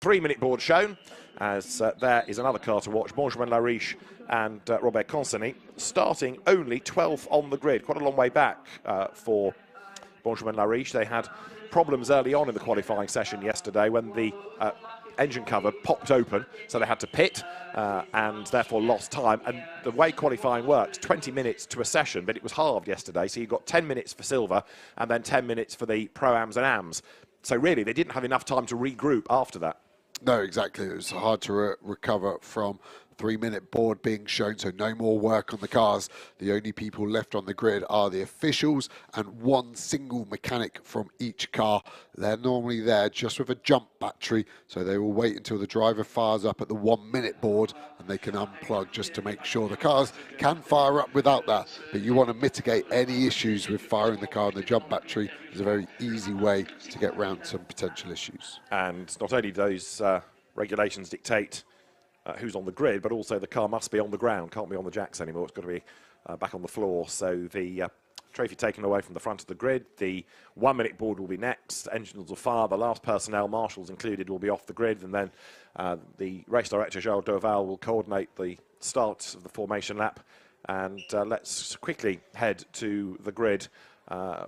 3-minute board shown, as there is another car to watch, Benjamin Lariche and Robert Conseny, starting only 12th on the grid. Quite a long way back for Benjamin Lariche. They had problems early on in the qualifying session yesterday when the engine cover popped open, so they had to pit and therefore lost time. And the way qualifying works, 20 minutes to a session, but it was halved yesterday, so you got 10 minutes for silver and then 10 minutes for the pro-ams and ams. So really, they didn't have enough time to regroup after that. No, exactly. It was hard to recover from 3-minute board being shown, so no more work on the cars. The only people left on the grid are the officials and one single mechanic from each car. They're normally there just with a jump battery, so they will wait until the driver fires up at the 1-minute board and they can unplug just to make sure the cars can fire up without that. But you want to mitigate any issues with firing the car and the jump battery. Is a very easy way to get around some potential issues. And not only do those regulations dictate who's on the grid, but also the car must be on the ground, can't be on the jacks anymore. It's got to be back on the floor. So the trophy taken away from the front of the grid. The 1-minute board will be next. Engines will fire. The last personnel, marshals included, will be off the grid. And then the race director, João Doval, will coordinate the start of the formation lap. And let's quickly head to the grid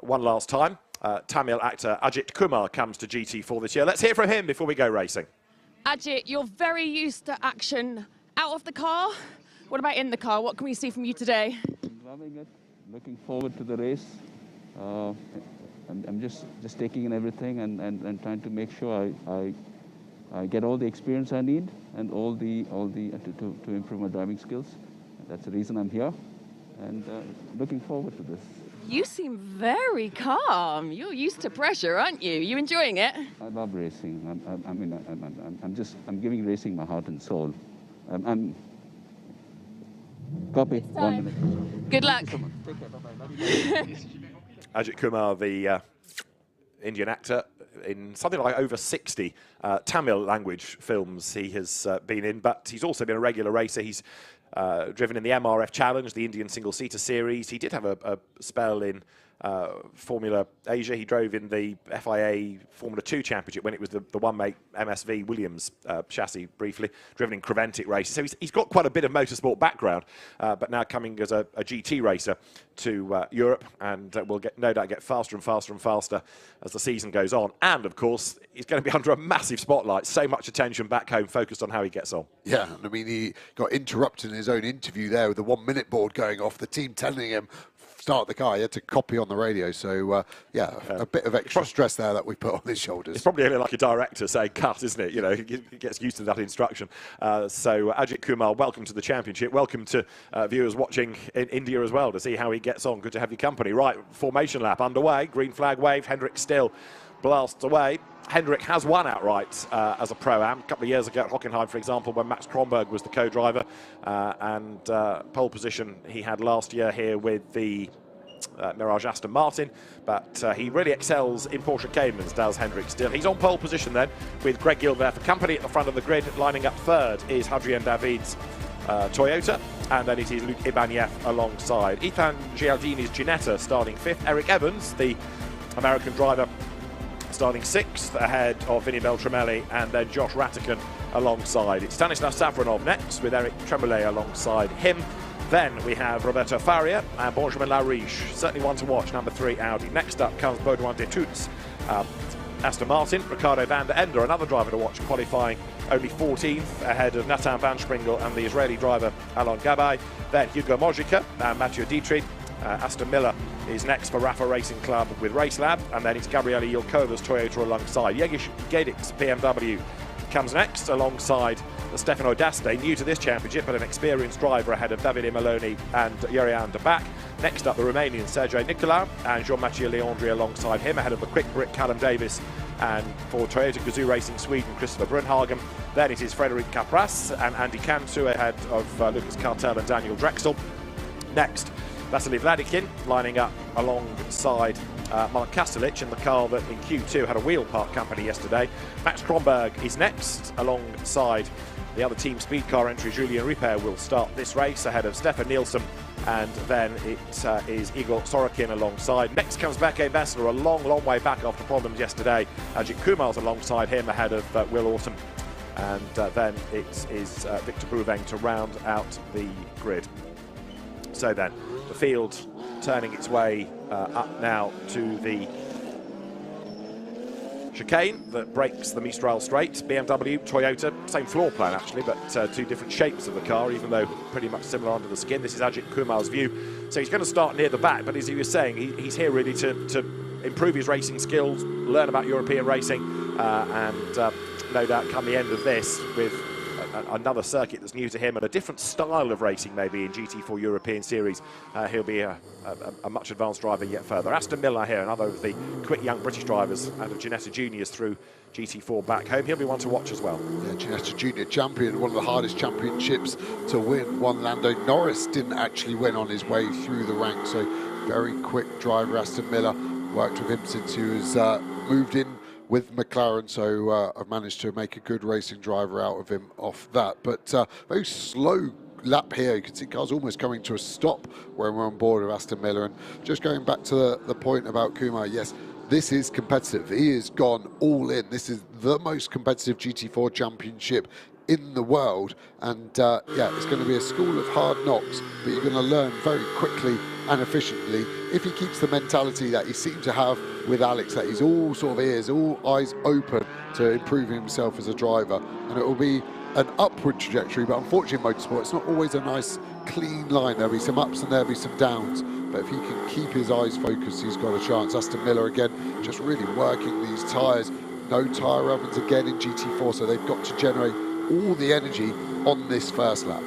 one last time. Tamil actor AJITHKUMAR comes to GT4 this year. Let's hear from him before we go racing. Ajit, you're very used to action out of the car. What about in the car? What can we see from you today? Loving it. Looking forward to the race. I'm just taking in everything and trying to make sure I get all the experience I need and all the to improve my driving skills. That's the reason I'm here, and looking forward to this. You seem very calm. You're used to pressure, aren't you? You enjoying it? I love racing. I'm giving racing my heart and soul. Copy. 1 minute. Good luck. Take care. Bye-bye. AJITHKUMAR, the Indian actor, in something like over 60 Tamil language films he has been in, but he's also been a regular racer. He's driven in the MRF Challenge, the Indian single-seater series. He did have a spell in Formula Asia. He drove in the FIA Formula 2 Championship when it was the one-mate MSV Williams chassis briefly, driven in Creventic races. So he's got quite a bit of motorsport background, but now coming as a GT racer to Europe, and will no doubt get faster and faster and faster as the season goes on. And, of course, he's going to be under a massive spotlight. So much attention back home focused on how he gets on. Yeah, I mean, he got interrupted in his own interview there with the 1-minute board going off, the team telling him, start the car. He had to copy on the radio. So, yeah, a bit of extra stress there that we put on his shoulders. It's probably only like a director saying cut, isn't it? You know, he gets used to that instruction. So, AJITHKUMAR, welcome to the championship. Welcome to viewers watching in India as well to see how he gets on. Good to have your company. Right, formation lap underway. Green flag wave. Hendrick still blasts away. Hendrick has won outright as a Pro-Am a couple of years ago at Hockenheim, for example, when Max Kronberg was the co-driver, and pole position he had last year here with the Mirage Aston Martin, but he really excels in Porsche Caymans, does Hendrick still. He's on pole position then with Greg Gilbert for company at the front of the grid. Lining up third is Hadrien David's Toyota, and then it is Luc Ibanez alongside. Ethan Gialdini's Ginetta starting fifth. Eric Evans, the American driver, starting sixth ahead of Vinny Beltramelli, and then Josh Ratican alongside. It's Stanislav Safronov next with Eric Tremblay alongside him. Then we have Roberto Faria and Benjamin Lariche, certainly one to watch, number 3 Audi. Next up comes Baudouin Detoots, Aston Martin. Ricardo van der Ende, another driver to watch, qualifying only 14th ahead of Nathan van Springel and the Israeli driver Alon Gabay. Then Hugo Mojica and Mathieu Dietrich. Aston Miller is next for RAFA Racing Club with Racelab, and then it's Gabriele Yilkova's Toyota alongside. Yegish Gedik's BMW comes next alongside Stefano D'Aste, new to this championship but an experienced driver ahead of Davide Maloney and Jurian de Back. Next up the Romanian Sergei Nicolau and Jean-Mathieu Leandri alongside him, ahead of the quick Brit Callum Davis, and for Toyota Gazoo Racing Sweden Christopher Brunhagen. Then it is Frederic Capras and Andy Cantu ahead of Lucas Cartel and Daniel Drexel. Next, Vasily Vladikin lining up alongside Mark Kastelic in the car that in Q2 had a wheel part company yesterday. Max Kronberg is next alongside the other team speed car entry. Julien Ripper will start this race ahead of Stefan Nielsen, and then it is Igor Sorokin alongside. Next comes Beke Bessler, a long way back after problems yesterday. AJITHKUMAR's alongside him ahead of Will Autumn and then it is Victor Bouveng to round out the grid. So then, the field turning its way up now to the chicane that breaks the Mistral Straight. BMW, Toyota, same floor plan actually, but two different shapes of the car, even though pretty much similar under the skin. This is AJITHKUMAR's view. So he's going to start near the back, but as he was saying, he's here really to improve his racing skills, learn about European racing, and no doubt come the end of this with another circuit that's new to him and a different style of racing maybe in GT4 European Series. He'll be a much advanced driver yet further. Aston Miller here, another of the quick young British drivers out of Ginetta Juniors through GT4 back home. He'll be one to watch as well. Yeah, Ginetta Junior champion, one of the hardest championships to win. One Lando Norris didn't actually win on his way through the ranks, so very quick driver Aston Miller. Worked with him since he was moved in with McLaren, so I've managed to make a good racing driver out of him off that. But very slow lap here. You can see cars almost coming to a stop when we're on board with Aston Miller. And just going back to the point about Kumar, yes, this is competitive. He has gone all in. This is the most competitive GT4 championship in the world, and yeah, it's going to be a school of hard knocks, but you're going to learn very quickly and efficiently if he keeps the mentality that he seemed to have with Alex, that he's all sort of ears, all eyes open to improving himself as a driver. And it will be an upward trajectory, but unfortunately in motorsport it's not always a nice clean line. There'll be some ups and there'll be some downs, but if he can keep his eyes focused, he's got a chance. Aston Miller again just really working these tyres. No tyre ovens again in GT4, so they've got to generate all the energy on this first lap.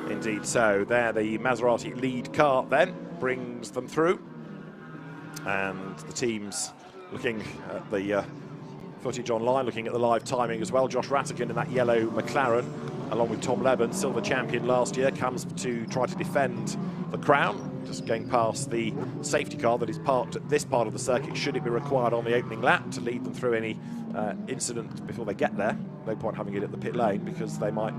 Indeed so. There the Maserati lead car then brings them through, and the teams looking at the footage online, looking at the live timing as well. Josh Rattigan in that yellow McLaren, along with Tom Leben, silver champion last year, comes to try to defend the crown, just going past the safety car that is parked at this part of the circuit, should it be required on the opening lap to lead them through any incident before they get there. No point having it at the pit lane because they might...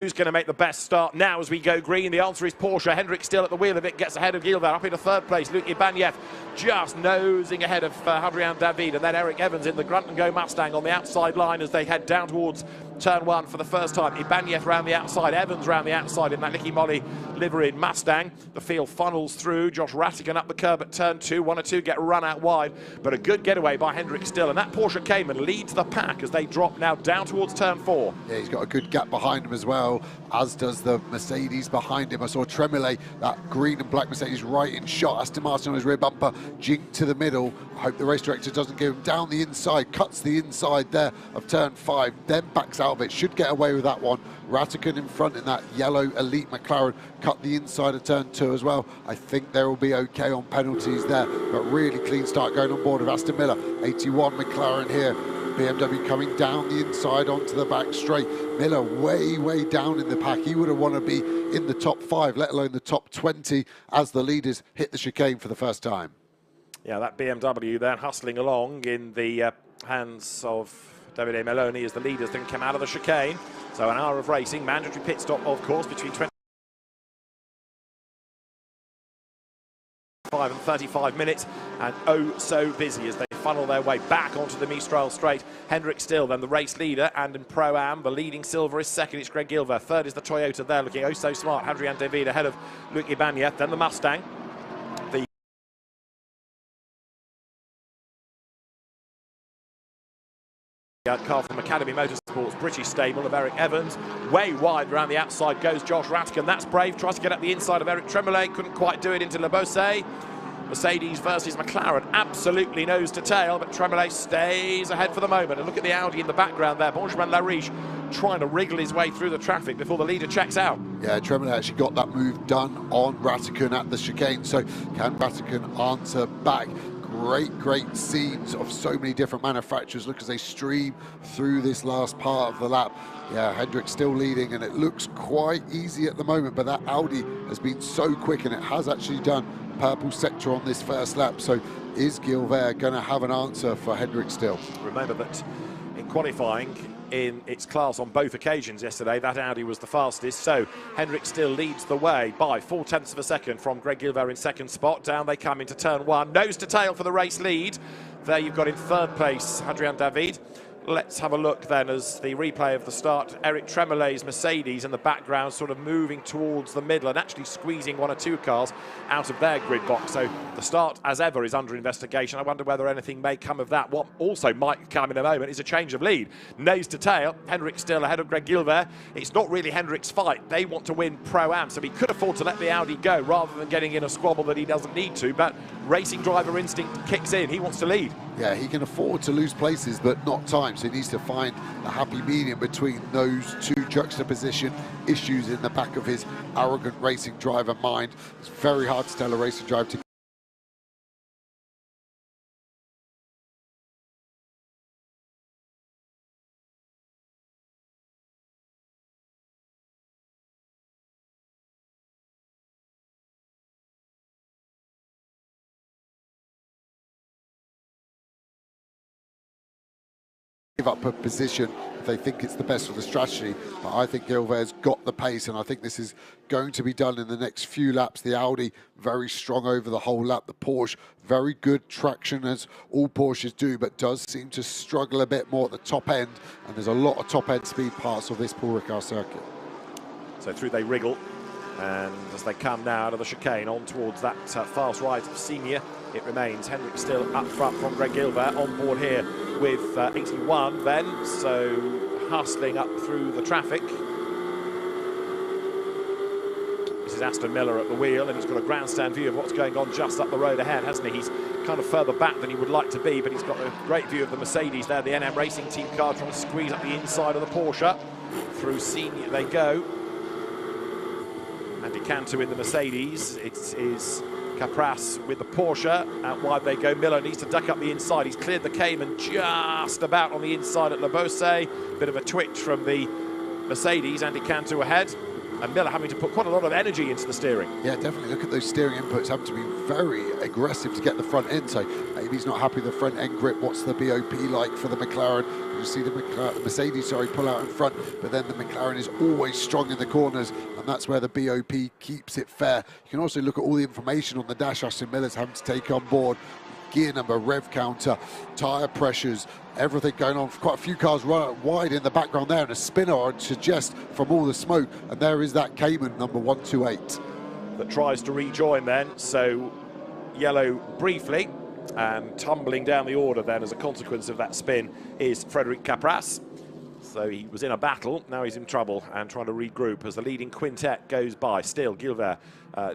Who's going to make the best start now as we go green? The answer is Porsche. Hendrick still at the wheel of it, gets ahead of Gilbert, up into third place. Luc Ibanez just nosing ahead of Hadrian David, and then Eric Evans in the grunt and go Mustang on the outside line as they head down towards turn one for the first time. Ibanez round the outside, Evans round the outside in that Nicky Molly livery Mustang. The field funnels through. Josh Rattigan up the curb at turn two. 1 or 2 get run out wide, but a good getaway by Hendrick still, and that Porsche Cayman leads the pack as they drop now down towards turn 4. Yeah, he's got a good gap behind him as well, as does the Mercedes behind him. I saw Tremollet, that green and black Mercedes, right in shot. Aston Martin on his rear bumper, jinked to the middle. I hope the race director doesn't give him down the inside, cuts the inside there of turn 5, then backs out of it. Should get away with that one. Rattigan in front in that yellow elite McLaren, cut the inside of turn 2 as well. I think they will be okay on penalties there, but really clean start going on board of Aston Miller. 81 McLaren here. BMW coming down the inside onto the back straight. Miller way down in the pack. He would have wanted to be in the top 5, let alone the top 20, as the leaders hit the chicane for the first time. Yeah, that BMW then hustling along in the hands of Davide Meloni as the leaders then come out of the chicane. So an hour of racing, mandatory pit stop of course between 25 and 35 minutes, and oh so busy as they funnel their way back onto the Mistral Straight. Hendrick still then the race leader, and in Pro-Am the leading silver is second, it's Greg Gilbert. Third is the Toyota there, looking oh so smart, Hadrian David ahead of Luc Ibanez. Then the Mustang, the car from Academy Motorsports, British stable of Eric Evans. Way wide around the outside goes Josh Rattigan. That's brave. Tries to get up the inside of Eric Tremollet. Couldn't quite do it into Le Beausset. Mercedes versus McLaren. Absolutely nose to tail, but Tremollet stays ahead for the moment. And look at the Audi in the background there. Benjamin Lariche trying to wriggle his way through the traffic before the leader checks out. Yeah, Tremollet actually got that move done on Rattigan at the chicane. So can Rattigan answer back? Great scenes of so many different manufacturers. Look as they stream through this last part of the lap. Yeah, Hendrick still leading, and it looks quite easy at the moment, but that Audi has been so quick, and it has actually done purple sector on this first lap. So is Gilbert going to have an answer for Hendrick still? Remember that in qualifying in its class on both occasions yesterday, that Audi was the fastest, so Hendrick still leads the way by 0.4 of a second from Greg Gilbert in second spot. Down they come into turn 1, nose to tail for the race lead. There you've got in third place Hadrian David, Let's have a look then as the replay of the start. Eric Trembley's Mercedes in the background sort of moving towards the middle and actually squeezing one or two cars out of their grid box. So the start, as ever, is under investigation. I wonder whether anything may come of that. What also might come in a moment is a change of lead. Nose to tail, Henrik still ahead of Greg Gilbert. It's not really Henrik's fight. They want to win Pro-Am, so he could afford to let the Audi go rather than getting in a squabble that he doesn't need to. But racing driver instinct kicks in. He wants to lead. Yeah, he can afford to lose places, but not time. So he needs to find a happy medium between those two juxtaposition issues in the back of his arrogant racing driver mind. It's very hard to tell a racing driver to give up a position if they think it's the best for the strategy. But I think Gilbert's got the pace, and I think this is going to be done in the next few laps. The Audi very strong over the whole lap. The Porsche very good traction, as all Porsches do, but does seem to struggle a bit more at the top end, and there's a lot of top end speed parts of this Paul Ricard circuit. So through they wriggle, and as they come now out of the chicane on towards that fast right of Senior, it remains Henrik still up front from Greg Gilbert on board here with 81 then, so hustling up through the traffic. This is Aston Miller at the wheel, and he's got a grandstand view of what's going on just up the road ahead, hasn't he? He's kind of further back than he would like to be, but he's got a great view of the Mercedes there, the NM Racing Team car trying to squeeze up the inside of the Porsche. Through Senior they go. Andy Cantu in the Mercedes. It is Capras with the Porsche. Out wide they go. Miller needs to duck up the inside. He's cleared the Cayman just about on the inside at Le Beausset. Bit of a twitch from the Mercedes. Andy Cantu ahead. And Miller having to put quite a lot of energy into the steering. Yeah, definitely. Look at those steering inputs, having to be very aggressive to get the front end. So maybe he's not happy with the front end grip. What's the BOP like for the McLaren? You see the Mercedes, pull out in front, but then the McLaren is always strong in the corners, and that's where the BOP keeps it fair. You can also look at all the information on the dash Aston Miller's having to take on board. Gear number, rev counter, tyre pressures, everything going on. Quite a few cars run wide in the background there, and a spinner, I'd suggest, from all the smoke. And there is that Cayman, number 128. That tries to rejoin then, so yellow briefly, and tumbling down the order then as a consequence of that spin is Frédéric Capras. So he was in a battle, now he's in trouble and trying to regroup as the leading quintet goes by. Still Gilbert,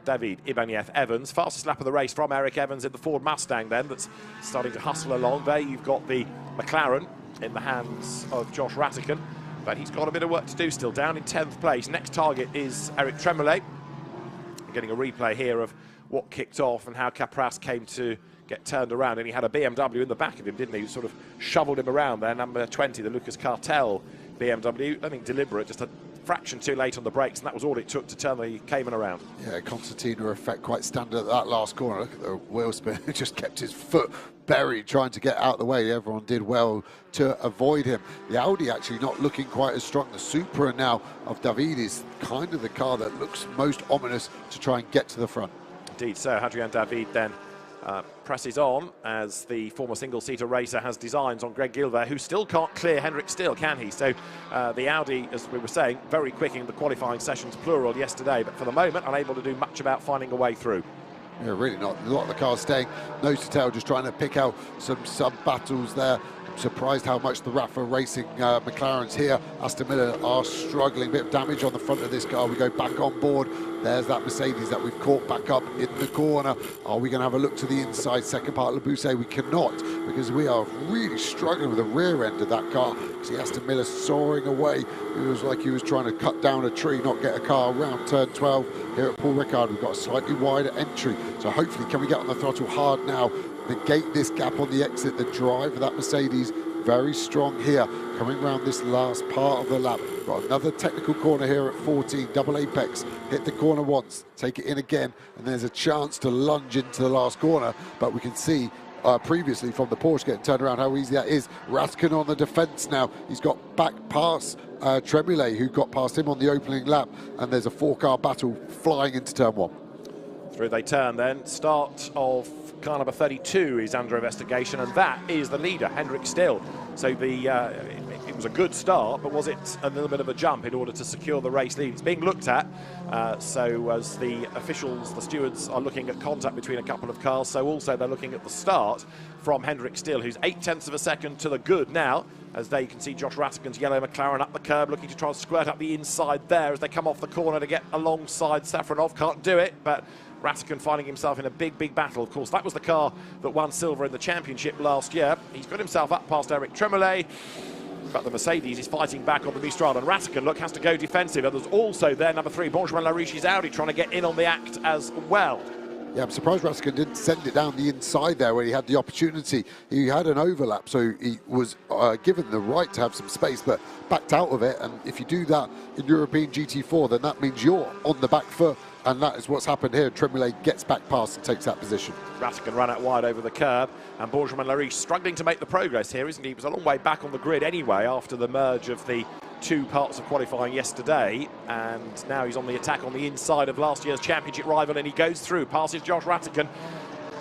David, Ibanez, Evans. Fastest lap of the race from Eric Evans in the Ford Mustang then, that's starting to hustle along. There you've got the McLaren in the hands of Josh Rattican, but he's got a bit of work to do still, down in 10th place. Next target is Eric Tremblay. Getting a replay here of what kicked off and how Capras came to get turned around, and he had a BMW in the back of him, didn't he? Sort of shoveled him around there, number 20, the Lucas Cartel BMW. Nothing deliberate, just a fraction too late on the brakes, and that was all it took to turn the Cayman around. Yeah, concertina effect quite standard at that last corner. Look at the wheel spin. He just kept his foot buried trying to get out of the way. Everyone did well to avoid him. The Audi actually not looking quite as strong. The Supra now of David is kind of the car that looks most ominous to try and get to the front. Indeed so. Hadrian David then presses on as the former single-seater racer has designs on Greg Gilbert, who still can't clear Henrik Still, can he? So the Audi, as we were saying, very quick in the qualifying sessions, plural, yesterday, but for the moment unable to do much about finding a way through. Yeah, really not. A lot of the cars staying nose to tail, just trying to pick out some sub-battles there. I'm surprised how much the RAFA Racing McLarens here, Aston Miller, are struggling. A bit of damage on the front of this car. We go back on board. There's that Mercedes that we've caught back up in the corner. Are we going to have a look to the inside second part of Le Beausset? We cannot, because we are really struggling with the rear end of that car. See Aston Miller soaring away. It was like he was trying to cut down a tree, not get a car around turn 12. Here at Paul Ricard, we've got a slightly wider entry. So hopefully, can we get on the throttle hard now, negate this gap on the exit? The drive of that Mercedes very strong here, coming around this last part of the lap. Got another technical corner here at 14, double apex. Hit the corner once, take it in again, and there's a chance to lunge into the last corner. But we can see previously from the Porsche getting turned around how easy that is. Rattican on the defence now. He's got back past Tremblay, who got past him on the opening lap, and there's a four-car battle flying into turn one. Through they turn then. Start of car number 32 is under investigation, and that is the leader, Henrik Still. So it was a good start, but was it a little bit of a jump in order to secure the race lead? It's being looked at. So as the officials, the stewards are looking at contact between a couple of cars, so also they're looking at the start from Henrik Steele, who's 0.8 of a second to the good now, as they can see Josh Ratigan's yellow McLaren up the curb, looking to try and squirt up the inside there as they come off the corner to get alongside Safronov. Can't do it, but Ratigan finding himself in a big battle. Of course, that was the car that won silver in the championship last year. He's got himself up past Eric Tremollet, but the Mercedes is fighting back on the Mistral, and Ratigan, look, has to go defensive. And there's also there, number 3, Benjamin Lariche's Audi, trying to get in on the act as well. Yeah, I'm surprised Ratigan didn't send it down the inside there where he had the opportunity. He had an overlap, so he was given the right to have some space, but backed out of it. And if you do that in European GT4, then that means you're on the back foot, and that is what's happened here. Tremollet gets back past and takes that position. Ratigan ran out wide over the curb, and Benjamin Lariche struggling to make the progress here, isn't he? He was a long way back on the grid anyway after the merge of the 2 parts of qualifying yesterday, and now he's on the attack on the inside of last year's championship rival, and he goes through, passes Josh Ratigan.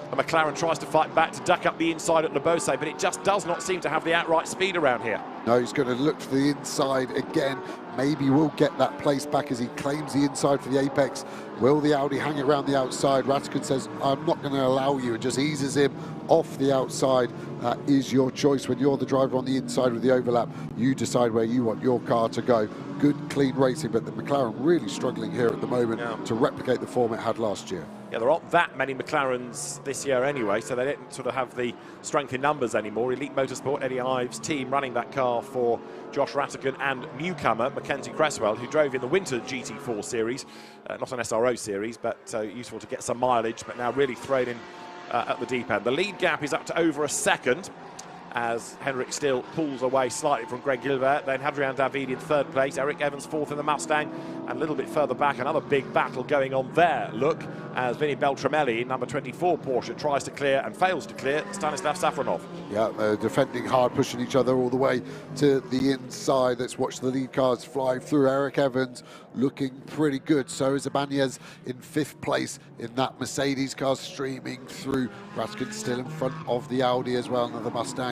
The McLaren tries to fight back to duck up the inside at Le Beausset, but it just does not seem to have the outright speed around here. No, he's going to look for the inside again. Maybe we'll get that place back as he claims the inside for the apex. Will the Audi hang around the outside? Ratigan says, I'm not going to allow you, and just eases him off the outside. That is your choice. When you're the driver on the inside with the overlap, you decide where you want your car to go. Good, clean racing, but the McLaren really struggling here at the moment to replicate the form it had last year. Yeah, there aren't that many McLarens this year anyway, so they don't sort of have the strength in numbers anymore. Elite Motorsport, Eddie Ives' team running that car for Josh Ratigan and newcomer Mackenzie Cresswell, who drove in the winter GT4 series, not an SRO series, but useful to get some mileage, but now really thrown in at the deep end. The lead gap is up to over a second as Henrik Steele pulls away slightly from Greg Gilbert. Then Hadrian David in 3rd place, Eric Evans 4th in the Mustang, and a little bit further back, another big battle going on there. Look, as Vinny Beltramelli, number 24 Porsche, tries to clear and fails to clear Stanislav Safronov. Yeah, they're defending hard, pushing each other all the way to the inside. Let's watch the lead cars fly through. Eric Evans looking pretty good. So is Ibanez in 5th place in that Mercedes car, streaming through. Ratigan still in front of the Audi as well, another Mustang.